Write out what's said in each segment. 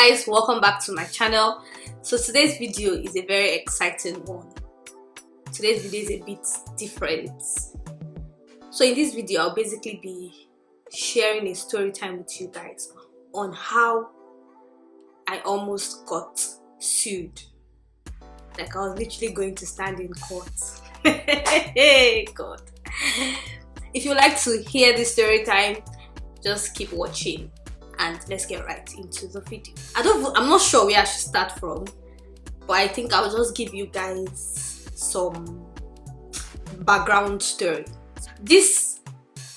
guys, welcome back to my channel. So today's video is a very exciting one. Today's video is a bit different. So in this video I'll basically be sharing a story time with you guys on how I almost got sued. Like I was literally going to stand in court. Hey God. If you like to hear this story time, just keep watching and let's get right into the video. I'm not sure where I should start from, but I think I'll just give you guys some background story. This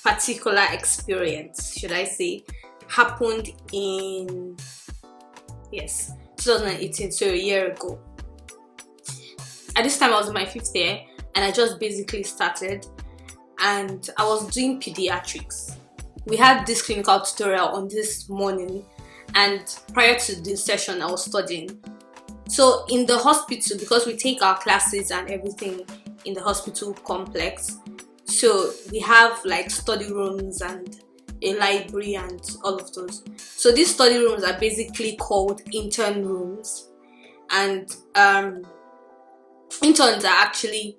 particular experience, should I say, happened in 2018, so a year ago. At this time I was in my 5th year and I just basically started, and I was doing pediatrics. We had this clinical tutorial on this morning, and prior to this session I was studying. So in the hospital, because we take our classes and everything in the hospital complex, so we have like study rooms and a library and all of those. So these study rooms are basically called intern rooms, and interns are actually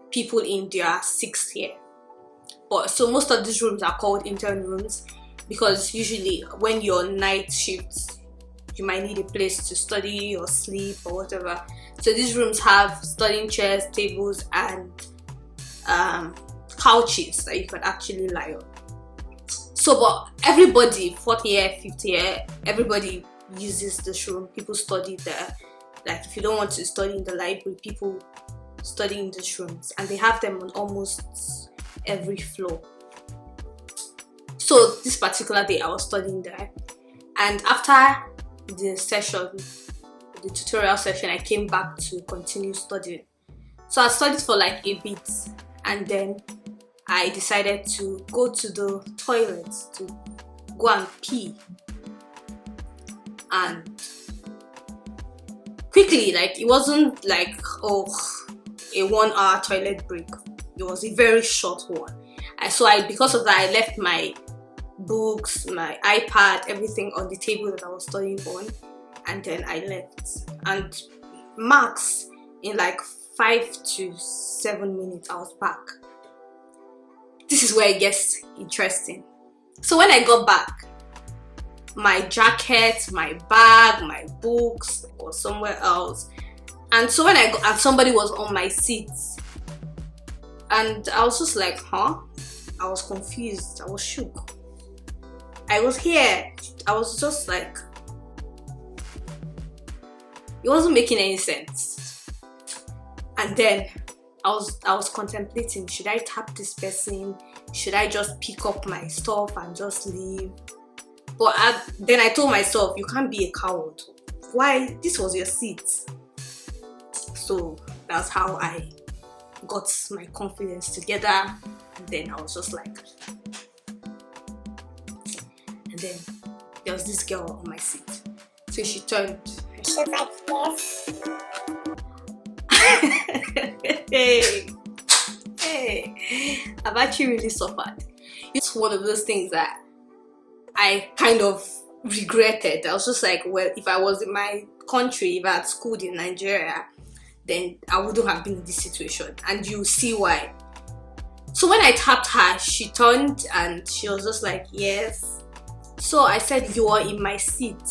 people in their 6th year. But so most of these rooms are called intern rooms because usually when you're night shifts, you might need a place to study or sleep or whatever. So these rooms have studying chairs, tables, and couches that you can actually lie on. So, but everybody, 4th year, 5th year, everybody uses this room. People study there. Like if you don't want to study in the library, people study in these rooms, and they have them on almost every floor. So this particular day I was studying there, and after the session, the tutorial session, I came back to continue studying. So I studied for like a bit, and then I decided to go to the toilet to go and pee. And quickly, like it wasn't like a 1-hour toilet break. It was a very short one. Because of that, I left my books, my iPad, everything on the table that I was studying on, and then I left. And max, in like 5 to 7 minutes, I was back. This is where it gets interesting. So when I got back, my jacket, my bag, my books was somewhere else. And so when I got, and somebody was on my seat. And I was just like, huh? I was confused. I was shook. I was here. I was just like, it wasn't making any sense. And then I was contemplating, should I tap this person? Should I just pick up my stuff and just leave? But then I told myself, you can't be a coward. Why? This was your seat. So that's how I got my confidence together, and then I was just like, and then there was this girl on my seat, so she turned. She was like, yes. hey, I've actually really suffered. It's one of those things that I kind of regretted. I was just like, well, if I was in my country, if I had schooled in Nigeria, then I wouldn't have been in this situation, and you see why. So when I tapped her, she turned and she was just like, yes. So I said, you are in my seat.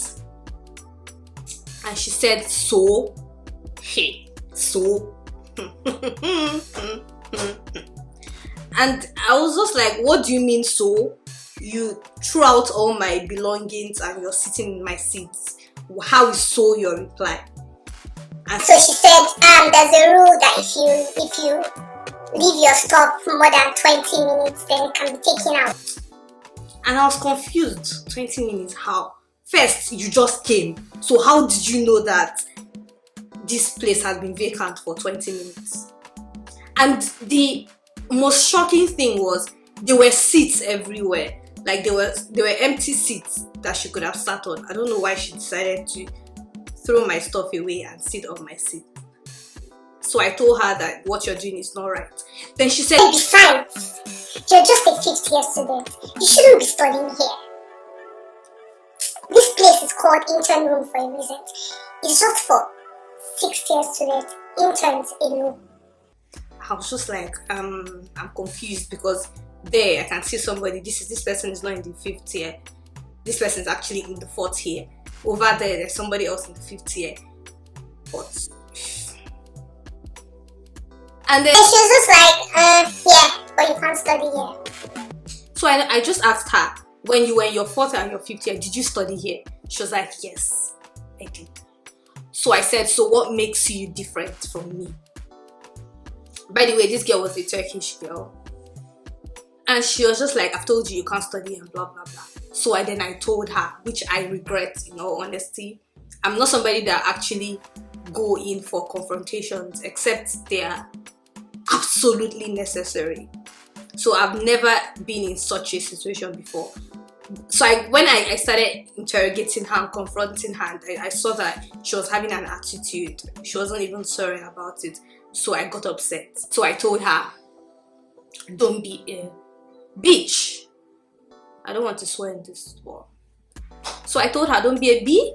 And she said, so? Hey, so? And I was just like, what do you mean so? You threw out all my belongings and you're sitting in my seat. How is so your reply? And so she said, there's a rule that if you leave your stuff for more than 20 minutes, then it can be taken out. And I was confused. 20 minutes, how? First, you just came. So how did you know that this place has been vacant for 20 minutes? And the most shocking thing was, there were seats everywhere. Like there were empty seats that she could have sat on. I don't know why she decided to throw my stuff away and sit on my seat. So I told her that what you're doing is not right. Then she said, besides, you're just a 5th year student. You shouldn't be studying here. This place is called intern room for a reason. It's just for 6th-year students, interns alone. I was just like, I'm confused, because there I can see somebody, this person is not in the 5th year, this person is actually in the 4th year. Over there's somebody else in the 5th year. But and then she was just like, yeah, but you can't study here. So I just asked her, when you were in your 4th and your 5th year, did you study here? She was like, yes, I did. So I said, so what makes you different from me? By the way, this girl was a Turkish girl. And she was just like, I've told you can't study and blah, blah, blah. So I told her, which I regret, in all honesty. I'm not somebody that actually go in for confrontations, except they are absolutely necessary. So I've never been in such a situation before. So when I started interrogating her and confronting her, I saw that she was having an attitude. She wasn't even sorry about it. So I got upset. So I told her, don't be a bitch. I don't want to swear in this word. So I told her, don't be a B.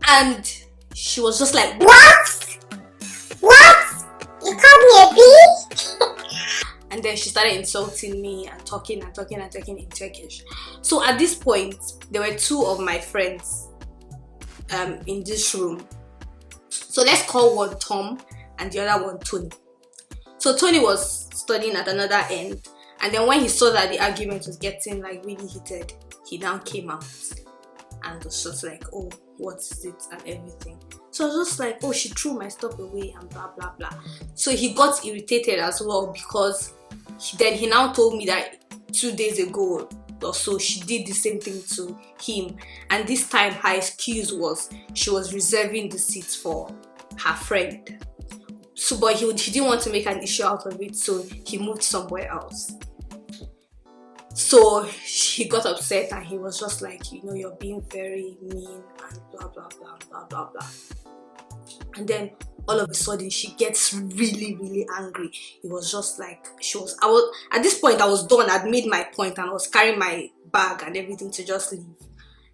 And she was just like, what? You called me a B? And then she started insulting me and talking in Turkish. So at this point, there were 2 of my friends in this room. So let's call one Tom and the other one Tony. So Tony was studying at another end, and then when he saw that the argument was getting like really heated, he now came out and was just like, oh, what is it and everything. So I was just like, oh, she threw my stuff away and blah blah blah. So he got irritated as well, because he now told me that 2 days ago or so she did the same thing to him, and this time her excuse was she was reserving the seats for her friend. So but he didn't want to make an issue out of it, so he moved somewhere else. So he got upset and he was just like, you're being very mean and blah blah blah blah blah blah. And then all of a sudden she gets really, really angry. It was just like at this point I was done. I'd made my point and I was carrying my bag and everything to just leave.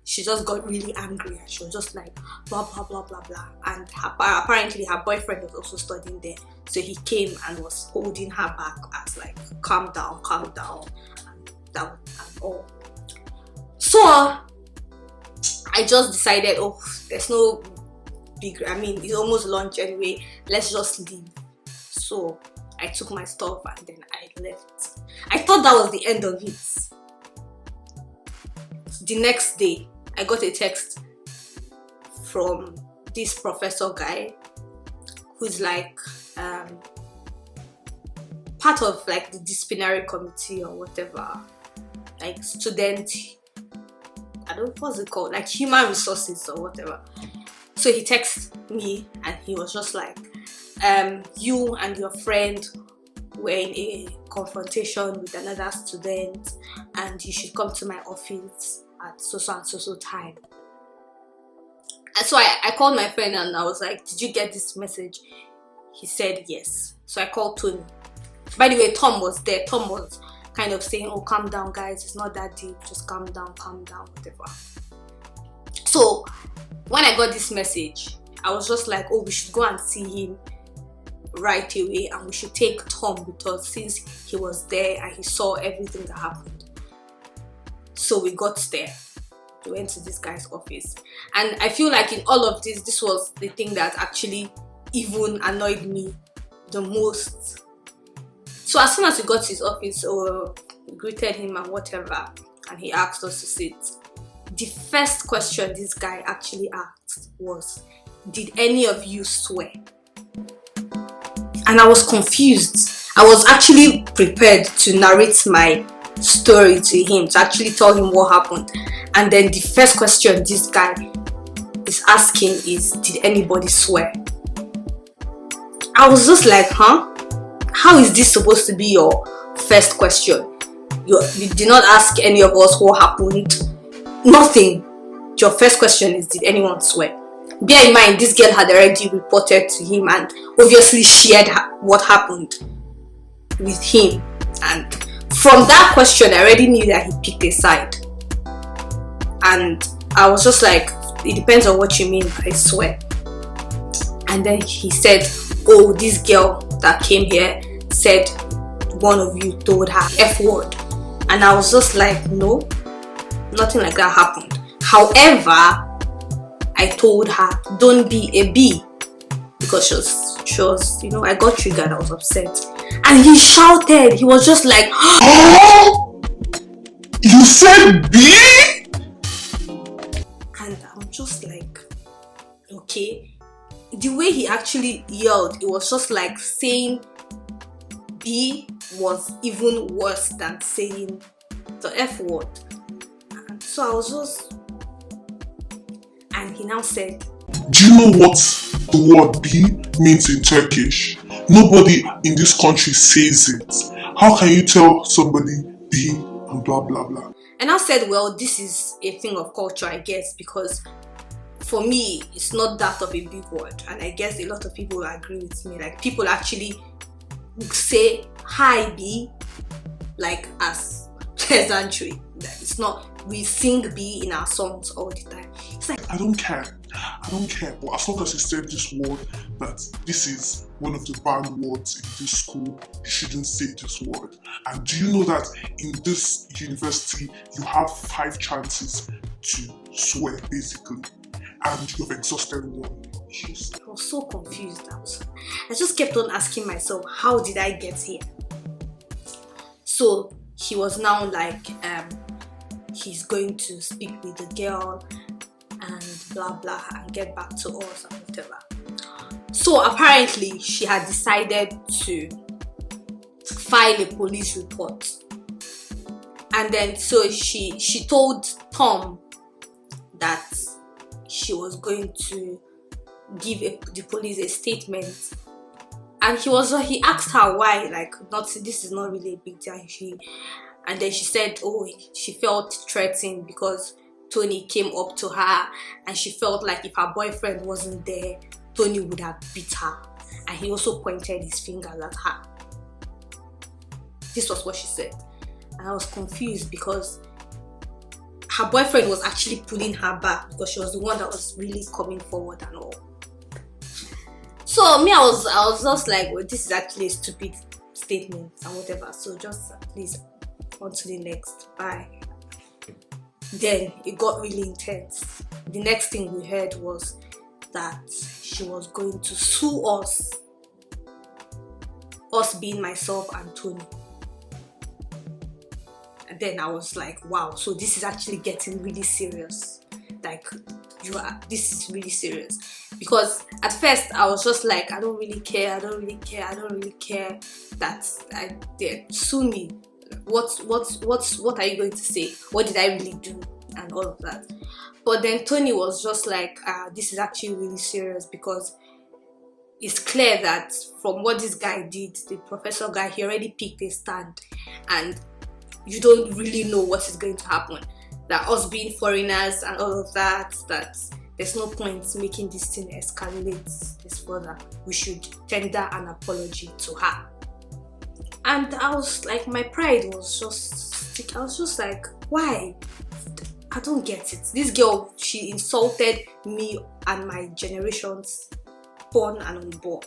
She just got really angry and she was just like blah blah blah blah blah. And apparently her boyfriend was also studying there, so he came and was holding her back as like, calm down, and all. So I just decided, oh, there's no big, it's almost lunch anyway, let's just leave. So I took my stuff and then I left. I thought that was the end of it. The next day I got a text from this professor guy who's like part of like the disciplinary committee or whatever, like student, I don't know what's it called, like human resources or whatever. So he texted me and he was just like, you and your friend were in a confrontation with another student and you should come to my office at so and so time. And so I called my friend and I was like, did you get this message? He said yes. So I called Tony. By the way, Tom was there. Tom was kind of saying, oh, calm down guys, it's not that deep, just calm down, whatever. So when I got this message, I was just like, oh, we should go and see him right away and we should take Tom with us since he was there and he saw everything that happened. So we got there. We went to this guy's office, and I feel like in all of this was the thing that actually even annoyed me the most. So as soon as we got to his office, we greeted him and whatever, and he asked us to sit. The first question this guy actually asked was, did any of you swear? And I was confused. I was actually prepared to narrate my story to him, to actually tell him what happened. And then the first question this guy is asking is, did anybody swear? I was just like, huh? How is this supposed to be your first question? You did not ask any of us what happened. Nothing. Your first question is, did anyone swear? Bear in mind, this girl had already reported to him and obviously shared what happened with him. And from that question, I already knew that he picked a side. And I was just like, it depends on what you mean, I swear. And then he said, oh, this girl that came here said one of you told her F word. And I was just like, no, nothing like that happened. However, I told her, don't be a B, because she was, you know, I got triggered, I was upset. And he shouted, he was just like, oh, you said B? And I'm just like, okay. The way he actually yelled, it was just like saying B was even worse than saying the F word. And so I was just, and he now said, do you know what the word B means in Turkish? Nobody in this country says it. How can you tell somebody B and blah blah blah? And I said, well, this is a thing of culture, I guess, because for me, it's not that of a big word. And I guess a lot of people agree with me. Like, people actually say hi B, like as pleasantry. It's not, we sing B in our songs all the time. It's like, I don't care. But as long as you said this word, that this is one of the banned words in this school, you shouldn't say this word. And do you know that in this university, you have 5 chances to swear, basically, and you've exhausted one? Yes. I was so confused. I just kept on asking myself, how did I get here? So he was now like, he's going to speak with the girl and blah blah and get back to us and whatever. So apparently she had decided to file a police report, and then so she told Tom that she was going to give the police a statement, and he asked her why, like, not, this is not really a big deal. And then she said, oh, she felt threatened because Tony came up to her, and she felt like if her boyfriend wasn't there, Tony would have beat her. And he also pointed his finger at her. This was what she said. And I was confused because her boyfriend was actually pulling her back, because she was the one that was really coming forward and all. So me, I was just like, well, this is actually a stupid statement and whatever. So just please on to the next. Bye. Then it got really intense. The next thing we heard was that she was going to sue us being myself and Tony. And then I was like, wow, so this is actually getting really serious. Like, this is really serious. Because at first I was just like, I don't really care that they sue me. What are you going to say? What did I really do? And all of that. But then Tony was just like, this is actually really serious, because it's clear that from what this guy did, the professor guy, he already picked a stand, and you don't really know what is going to happen. That us being foreigners and all of that there's no point making this thing escalate this further. We should tender an apology to her. And I was like, my pride was just, I was just like, why? I don't get it. This girl, she insulted me and my generations, born and unborn.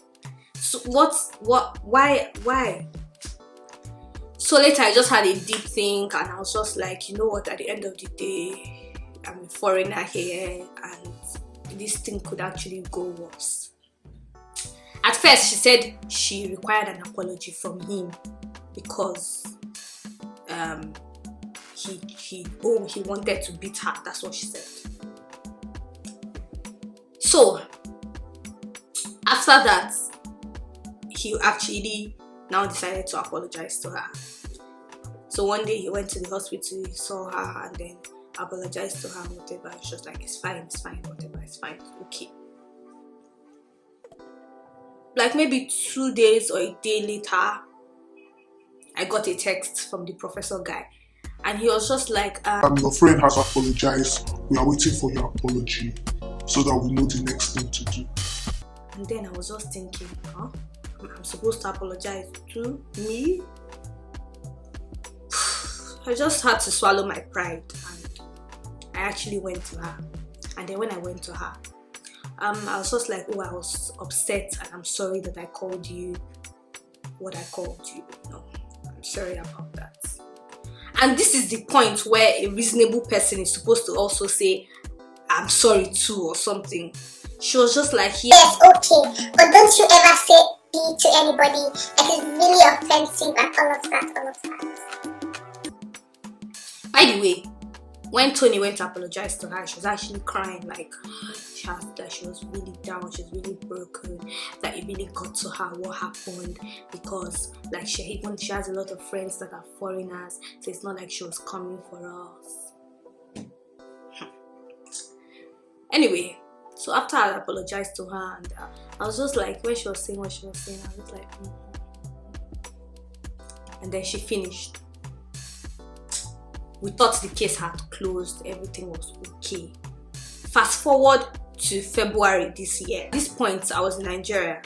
So why? So later I just had a deep think, and I was just like, you know what, at the end of the day, I'm a foreigner here, and this thing could actually go worse. At first she said she required an apology from him because he wanted to beat her. That's what she said. So after that, he actually now decided to apologize to her. So one day he went to the hospital, he saw her, and then apologized to her, whatever. She was like, it's fine, whatever, it's fine, okay. Like maybe 2 days or a day later, I got a text from the professor guy, and he was just like, your friend has apologized. We are waiting for your apology so that we know the next thing to do. And then I was just thinking, I'm supposed to apologize to me? I just had to swallow my pride, and I actually went to her. And then when I went to her, I was just like, oh, I was upset and I'm sorry that I called you what I called you. No, I'm sorry about that. And this is the point where a reasonable person is supposed to also say, I'm sorry too, or something. She was just like, yes, okay, but don't you ever say B to anybody. It is really offensive and all of that. By the way, when Tony went to apologize to her, she was actually crying, like that she was really down, she was really broken, that it really got to her what happened, because like she has a lot of friends that are foreigners, so it's not like she was coming for us. Anyway, so after I apologized to her, and I was just like, when she was saying what she was saying, I was like, and then she finished. We thought the case had closed, everything was okay. Fast forward to February this year. At this point, I was in Nigeria,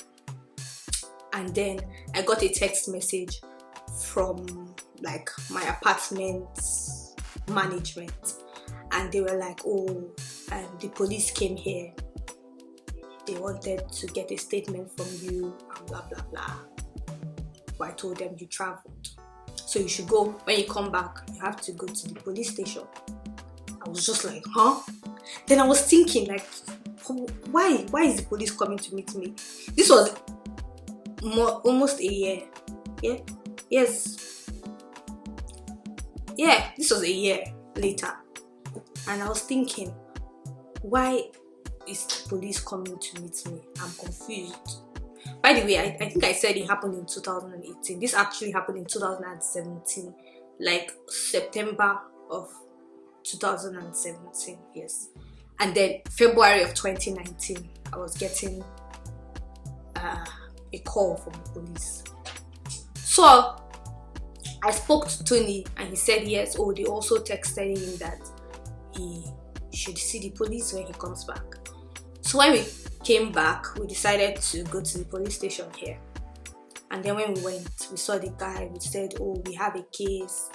and then I got a text message from like my apartment management, and they were like, oh, the police came here, they wanted to get a statement from you and blah blah blah. But I told them you traveled, so you should go. When you come back, you have to go to the police station. I was just like, huh? Then I was thinking, like, why is the police coming to meet me? This was almost a year. Yeah, yes, yeah, this was a year later, and I was thinking, why is the police coming to meet me? I'm confused. By the way, I think I said it happened in 2018. This actually happened in 2017, like September of 2017, yes. And then February of 2019, I was getting a call from the police. So I spoke to Tony, and he said yes. Oh, they also texted him that he should see the police when he comes back. So when we came back, we decided to go to the police station here. And then when we went, we saw the guy. We said, oh, we have a case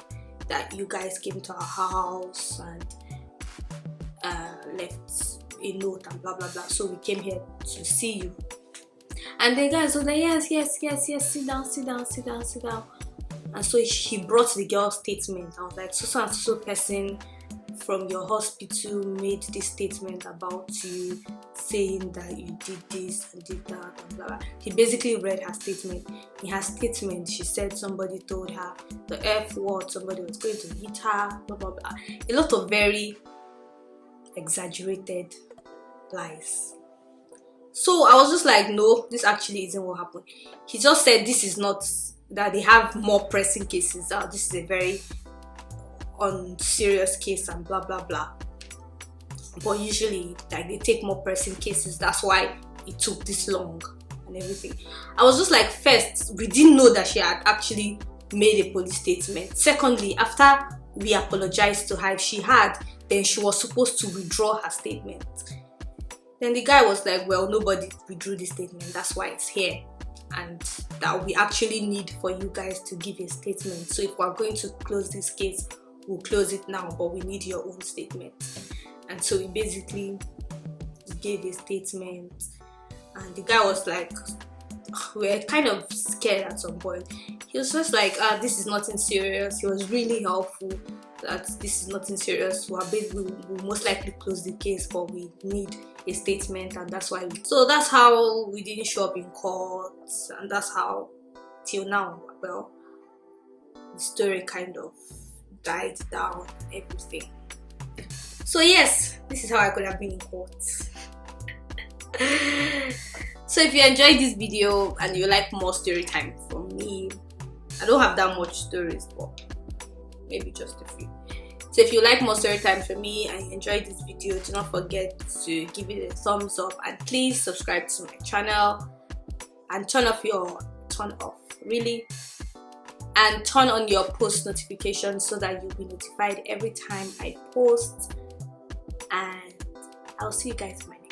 that you guys came to our house and left a note and blah blah blah, so we came here to see you. And the guys were like, yes, sit down. And so he brought the girl's statement. I was like, so and so person from your hospital made this statement about you, saying that you did this and did that and blah blah. He basically read her statement. In her statement, she said somebody told her the F word, somebody was going to hit her, blah blah blah. A lot of very exaggerated lies. So I was just like, no, this actually isn't what happened. He just said this is not, that they have more pressing cases. This is a very unserious case and blah blah blah. But usually, like, they take more pressing cases. That's why it took this long and everything. I was just like, first, we didn't know that she had actually made a police statement. Secondly, after we apologized to her, if she had, then she was supposed to withdraw her statement. Then the guy was like, well, nobody withdrew the statement, that's why it's here, and that we actually need for you guys to give a statement. So if we're going to close this case, we'll close it now, but we need your own statement. And so we basically gave a statement, and the guy was like, we were kind of scared at some point. He was just like, this is nothing serious. He was really helpful, that this is nothing serious. We'll most likely close the case, but we need a statement, and that's why. So that's how we didn't show up in court, and that's how till now, well, the story kind of died down and everything. So yes, this is how I could have been in court. So if you enjoyed this video and you like more story time from me, I don't have that much stories, but maybe just a few. So if you like more story time from me and you enjoyed this video, do not forget to give it a thumbs up, and please subscribe to my channel and turn on your post notifications so that you'll be notified every time I post. And I'll see you guys in my next